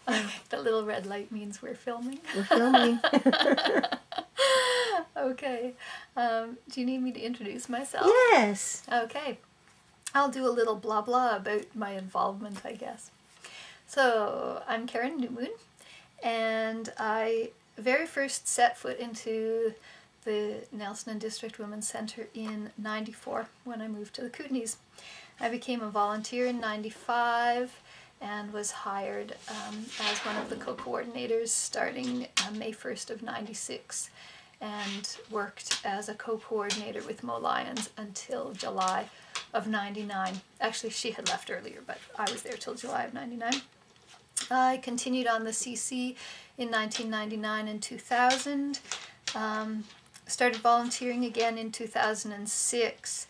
The little red light means we're filming. We're filming. Okay. Do you need me to introduce myself? Yes. Okay. I'll do a little blah blah about my involvement, I guess. So, I'm Karen Newmoon, and I very first set foot into the Nelson and District Women's Centre in '94 when I moved to the Kootenays. I became a volunteer in '95 and was hired as one of the co-coordinators starting May 1st of '96, and worked as a co-coordinator with Moe Lyons until July of '99. Actually, she had left earlier, but I was there till July of '99. I continued on the CC in 1999 and 2000. Started volunteering again in 2006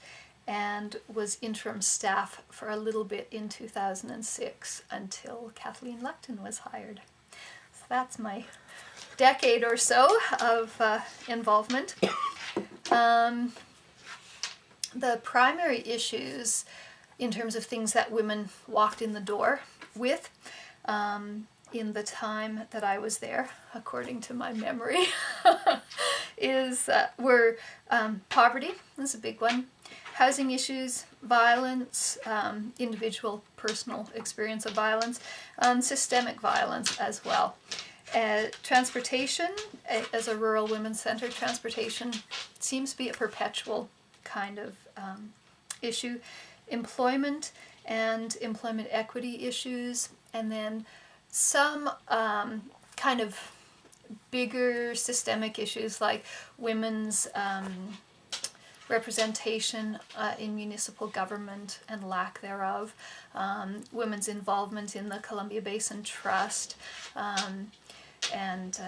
and was interim staff for a little bit in 2006 until Kathleen Luckton was hired. So that's my decade or so of involvement. The primary issues in terms of things that women walked in the door with in the time that I was there, according to my memory, were poverty was a big one, housing issues, violence, individual personal experience of violence, systemic violence as well. Transportation, as a rural women's centre, transportation seems to be a perpetual kind of issue. Employment and employment equity issues, and then some kind of bigger systemic issues like women's representation in municipal government and lack thereof, women's involvement in the Columbia Basin Trust, and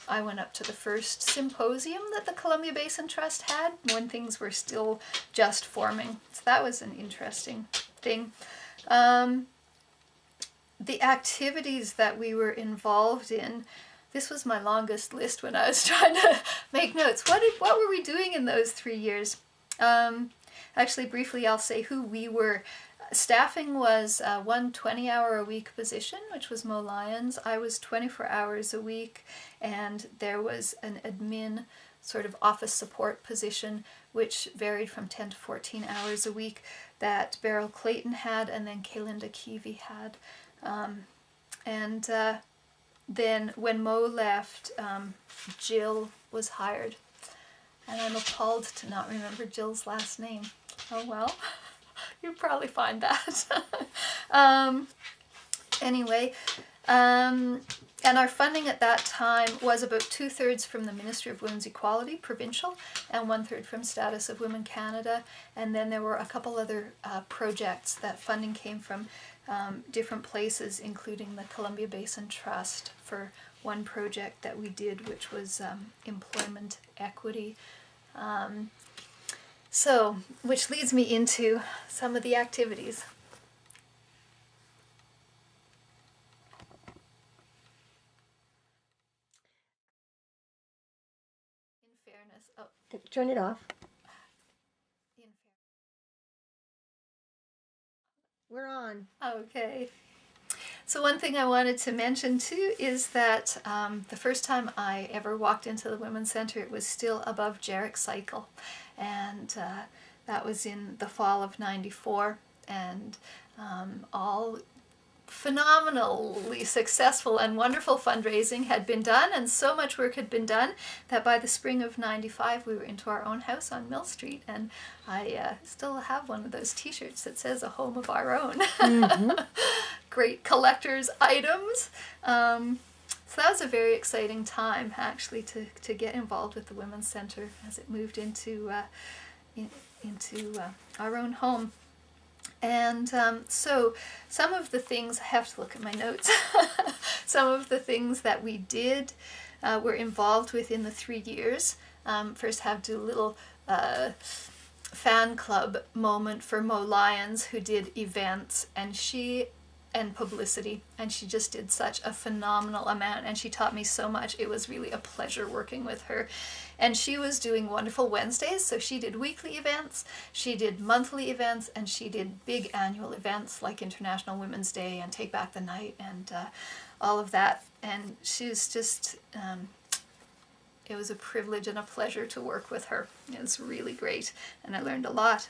I went up to the first symposium that the Columbia Basin Trust had when things were still just forming. So that was an interesting thing. The activities that we were involved in, this was my longest list when I was trying to make notes. What were we doing in those 3 years? Actually, briefly, I'll say who we were. Staffing was one 20-hour-a-week position, which was Moe Lyons. I was 24 hours a week, and there was an admin sort of office support position, which varied from 10 to 14 hours a week, that Beryl Clayton had, and then Kaylinda Keevy had. Then when Moe left, Jill was hired. And I'm appalled to not remember Jill's last name. Oh well, you'll probably find that. Anyway, and our funding at that time was about 2/3 from the Ministry of Women's Equality, provincial, and 1/3 from Status of Women Canada. And then there were a couple other projects that funding came from different places, including the Columbia Basin Trust for one project that we did, which was employment equity. So, which leads me into some of the activities. In fairness, Turn it off. We're on. Okay. So one thing I wanted to mention too is that the first time I ever walked into the Women's Centre, it was still above Jarrick Cycle, and that was in the fall of '94, and all phenomenally successful and wonderful fundraising had been done, and so much work had been done that by the spring of '95 we were into our own house on Mill Street, and I still have one of those t-shirts that says "A Home of Our Own." Mm-hmm. Great collector's items. So that was a very exciting time actually to get involved with the Women's Centre as it moved into our own home. And so some of the things, I have to look at my notes, some of the things that we did, were involved with in the 3 years. First have to do a little fan club moment for Moe Lyons, who did events, and publicity, and she just did such a phenomenal amount, and she taught me so much. It was really a pleasure working with her. And she was doing Wonderful Wednesdays, so she did weekly events, she did monthly events, and she did big annual events like International Women's Day and Take Back the Night and all of that. And she's just, it was a privilege and a pleasure to work with her. It was really great, and I learned a lot.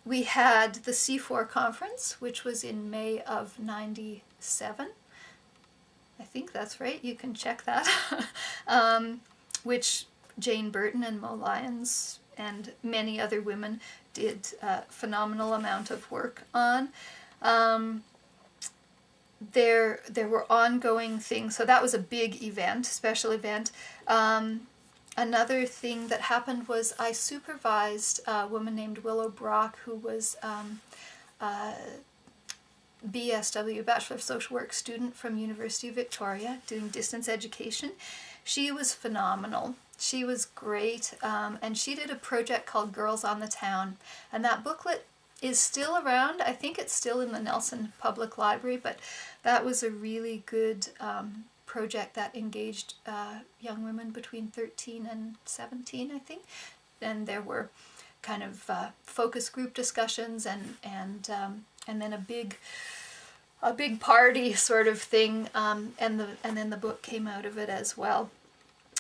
We had the C4 conference, which was in May of 97. I think that's right. You can check that. Which Jane Burton and Moe Lyons and many other women did a phenomenal amount of work on. There were ongoing things. So that was a big event, special event. Another thing that happened was I supervised a woman named Willow Brock, who was BSW, Bachelor of Social Work student from University of Victoria, doing distance education. She was phenomenal. She was great, and she did a project called Girls on the Town, and that booklet is still around. I think it's still in the Nelson Public Library, but that was a really good project that engaged young women between 13 and 17, I think. And there were kind of focus group discussions and then a big party sort of thing, and then the book came out of it as well.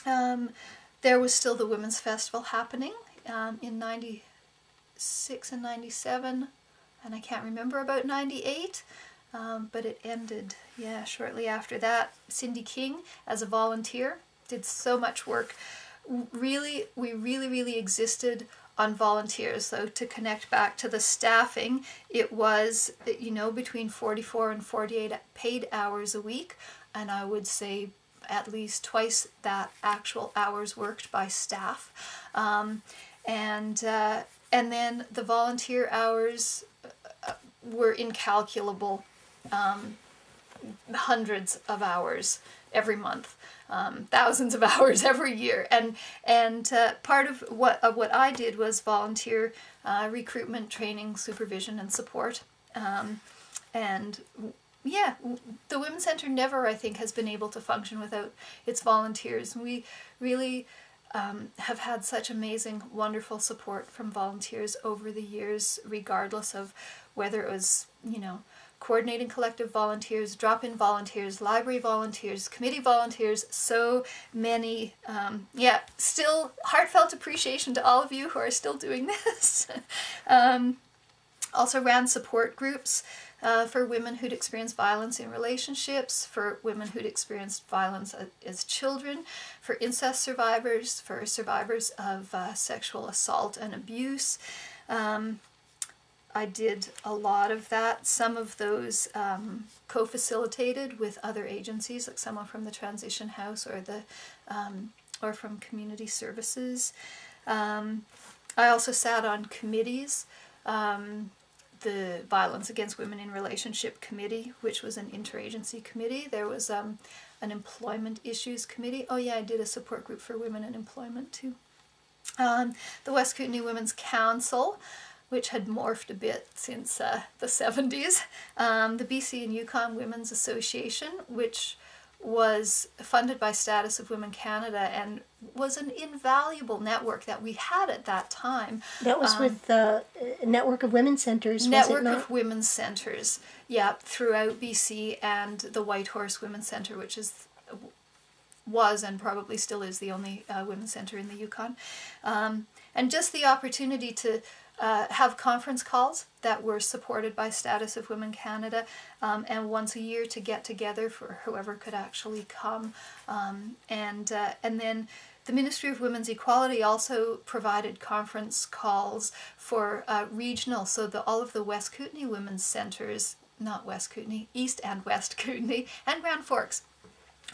There was still the Women's Festival happening in 96 and 97, and I can't remember about 98. But it ended, shortly after that. Cindy King, as a volunteer, did so much work. We really existed on volunteers. So to connect back to the staffing, it was, between 44 and 48 paid hours a week, and I would say at least twice that actual hours worked by staff. And then the volunteer hours were incalculable. Hundreds of hours every month, thousands of hours every year, and part of what I did was volunteer recruitment, training, supervision, and support. And the Women's Centre never, I think, has been able to function without its volunteers. We really have had such amazing, wonderful support from volunteers over the years, regardless of whether it was, coordinating collective volunteers, drop-in volunteers, library volunteers, committee volunteers, so many. Still heartfelt appreciation to all of you who are still doing this. Also ran support groups for women who'd experienced violence in relationships, for women who'd experienced violence as children, for incest survivors, for survivors of sexual assault and abuse. I did a lot of that. Some of those co-facilitated with other agencies, like someone from the Transition House or from Community Services. I also sat on committees. The Violence Against Women in Relationship Committee, which was an interagency committee. There was an Employment Issues Committee. I did a support group for women in employment too. The West Kootenay Women's Council, which had morphed a bit since the 70s. The BC and Yukon Women's Association, which was funded by Status of Women Canada and was an invaluable network that we had at that time. That was with the Network of Women's Centres, Network of Women's Centres, throughout BC, and the White Horse Women's Centre, which was and probably still is the only women's centre in the Yukon. And just the opportunity to have conference calls that were supported by Status of Women Canada, and once a year to get together for whoever could actually come. And then the Ministry of Women's Equality also provided conference calls for regional, so all of the West Kootenay Women's Centres, not West Kootenay, East and West Kootenay, and Grand Forks.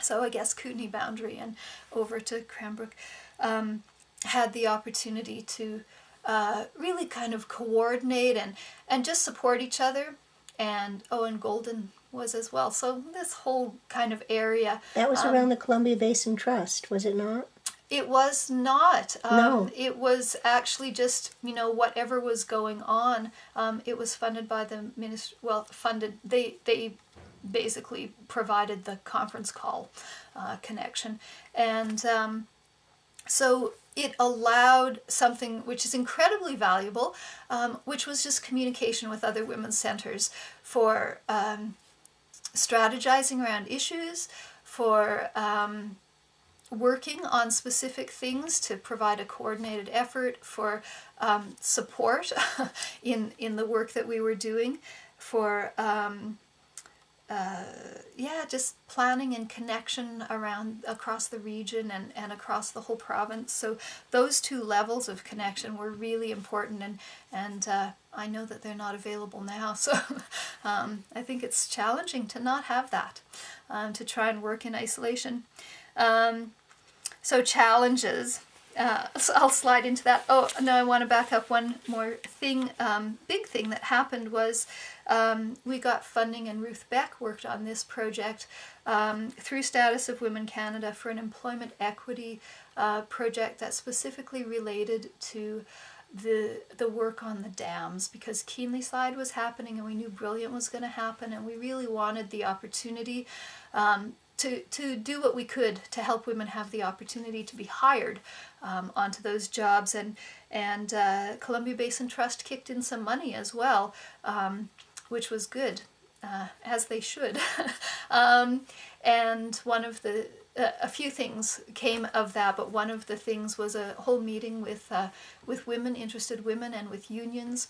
So I guess Kootenay boundary and over to Cranbrook, had the opportunity to really kind of coordinate and just support each other. And Golden was as well. So this whole kind of area. That was around the Columbia Basin Trust, was it not? It was not. No. It was actually just, whatever was going on. It was funded by the ministry. Well, funded. They basically provided the conference call connection. And so it allowed something which is incredibly valuable, which was just communication with other women's centers for strategizing around issues, for working on specific things to provide a coordinated effort, for support in the work that we were doing, for just planning and connection around across the region and across the whole province. So those two levels of connection were really important, and I know that they're not available now. So I think it's challenging to not have that, to try and work in isolation. So challenges. So I'll slide into that. Oh, no, I want to back up one more thing. Big thing that happened was we got funding, and Ruth Beck worked on this project through Status of Women Canada for an employment equity project that specifically related to the work on the dams, because Keenley Slide was happening and we knew Brilliant was going to happen, and we really wanted the opportunity to do what we could to help women have the opportunity to be hired onto those jobs. And Columbia Basin Trust kicked in some money as well, which was good, as they should. And one of the a few things came of that, but one of the things was a whole meeting with women, interested women, and with unions.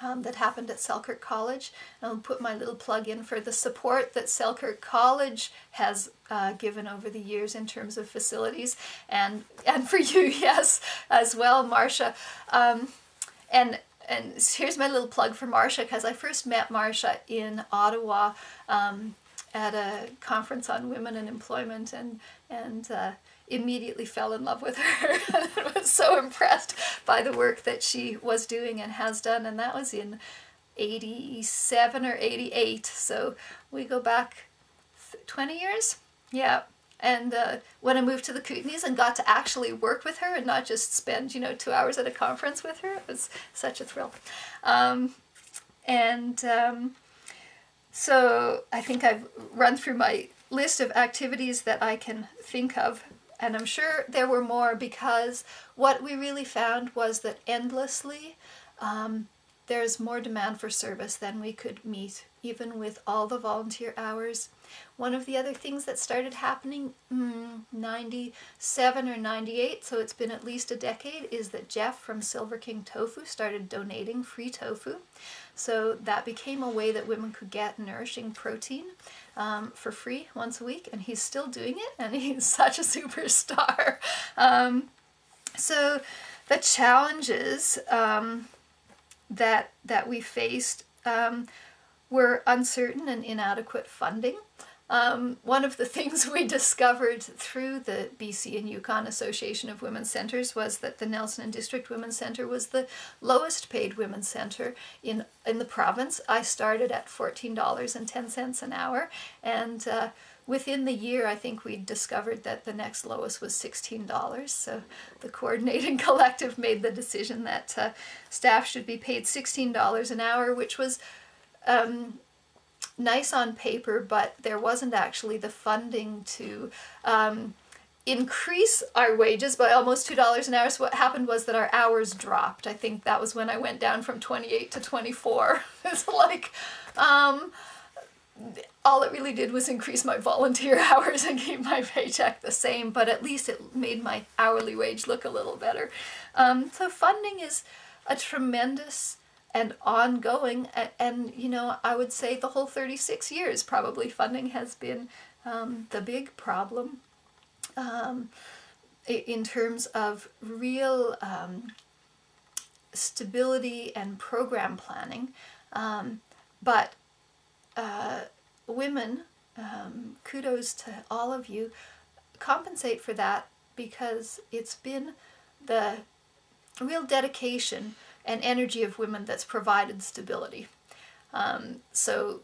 That happened at Selkirk College. I'll put my little plug in for the support that Selkirk College has given over the years in terms of facilities, and for you, yes, as well, Marcia. And here's my little plug for Marcia, because I first met Marcia in Ottawa at a conference on women and employment, and immediately fell in love with her. I was so impressed by the work that she was doing and has done, and that was in 87 or 88, so we go back 20 years? Yeah. And when I moved to the Kootenays and got to actually work with her and not just spend 2 hours at a conference with her, it was such a thrill. So I think I've run through my list of activities that I can think of, and I'm sure there were more, because what we really found was that endlessly there's more demand for service than we could meet, even with all the volunteer hours. One of the other things that started happening 97 or 98, so it's been at least a decade, is that Jeff from Silver King Tofu started donating free tofu. So that became a way that women could get nourishing protein for free once a week, and he's still doing it, and he's such a superstar. So the challenges that we faced were uncertain and inadequate funding. One of the things we discovered through the BC and Yukon Association of Women's Centres was that the Nelson and District Women's Centre was the lowest paid women's centre in the province. I started at $14.10 an hour, and within the year I think we discovered that the next lowest was $16. So the coordinating collective made the decision that staff should be paid $16 an hour, which was nice on paper, but there wasn't actually the funding to increase our wages by almost $2 an hour. So what happened was that our hours dropped. I think that was when I went down from 28 to 24. It's like all it really did was increase my volunteer hours and keep my paycheck the same, but at least it made my hourly wage look a little better. So funding is a tremendous and ongoing, and I would say the whole 36 years probably funding has been the big problem in terms of real stability and program planning. But women, kudos to all of you, compensate for that, because it's been the real dedication and energy of women that's provided stability. So,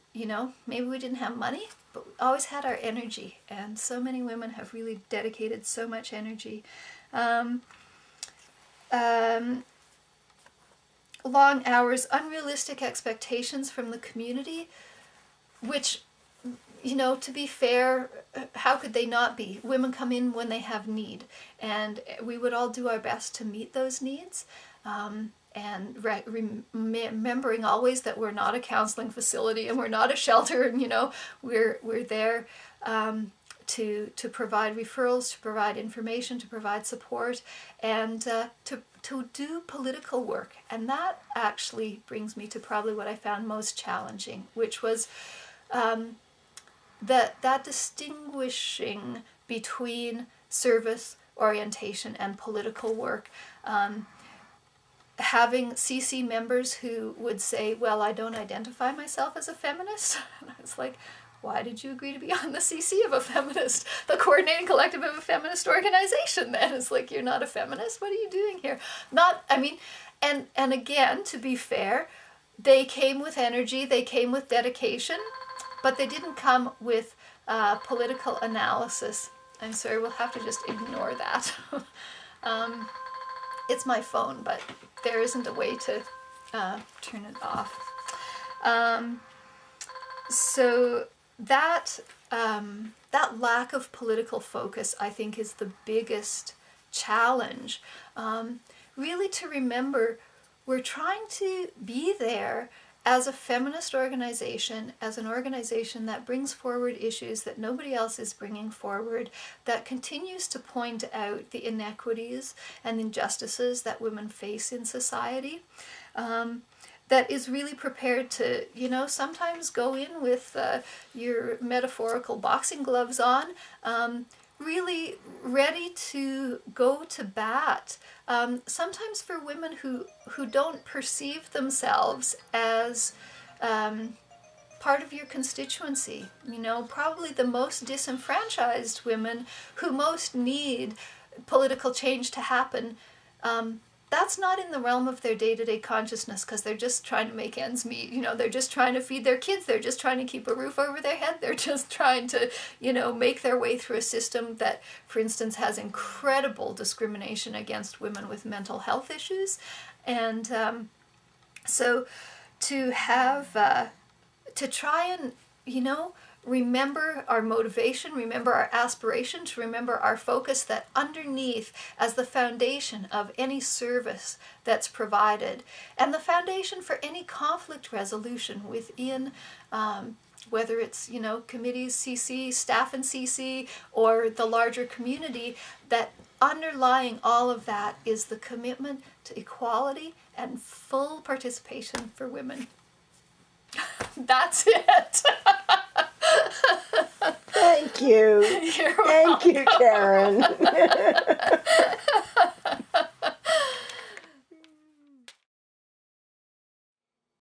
maybe we didn't have money, but we always had our energy, and so many women have really dedicated so much energy. Long hours, unrealistic expectations from the community, which to be fair, how could they not be? Women come in when they have need, and we would all do our best to meet those needs. And remembering always that we're not a counseling facility and we're not a shelter, and we're there to provide referrals, to provide information, to provide support, and to do political work. And that actually brings me to probably what I found most challenging, which was that distinguishing between service orientation and political work. Having CC members who would say, well, I don't identify myself as a feminist. And I was like, why did you agree to be on the CC of a feminist, the coordinating collective of a feminist organization then? It's like, you're not a feminist? What are you doing here? And again, to be fair, they came with energy, they came with dedication, but they didn't come with political analysis. I'm sorry, we'll have to just ignore that. It's my phone, but there isn't a way to turn it off. So that lack of political focus, I think, is the biggest challenge. Really to remember, we're trying to be there as a feminist organization, as an organization that brings forward issues that nobody else is bringing forward, that continues to point out the inequities and injustices that women face in society, that is really prepared to, sometimes go in with your metaphorical boxing gloves on, really ready to go to bat. Sometimes for women who don't perceive themselves as part of your constituency, probably the most disenfranchised women who most need political change to happen. That's not in the realm of their day-to-day consciousness, because they're just trying to make ends meet. They're just trying to feed their kids. They're just trying to keep a roof over their head. They're just trying to, make their way through a system that, for instance, has incredible discrimination against women with mental health issues. And so to have, to try and, remember our motivation, remember our aspiration, to remember our focus, that underneath, as the foundation of any service that's provided, and the foundation for any conflict resolution within, whether it's, committees, CC, staff and CC, or the larger community, that underlying all of that is the commitment to equality and full participation for women. That's it. Thank you. You're Thank you, welcome. Karen.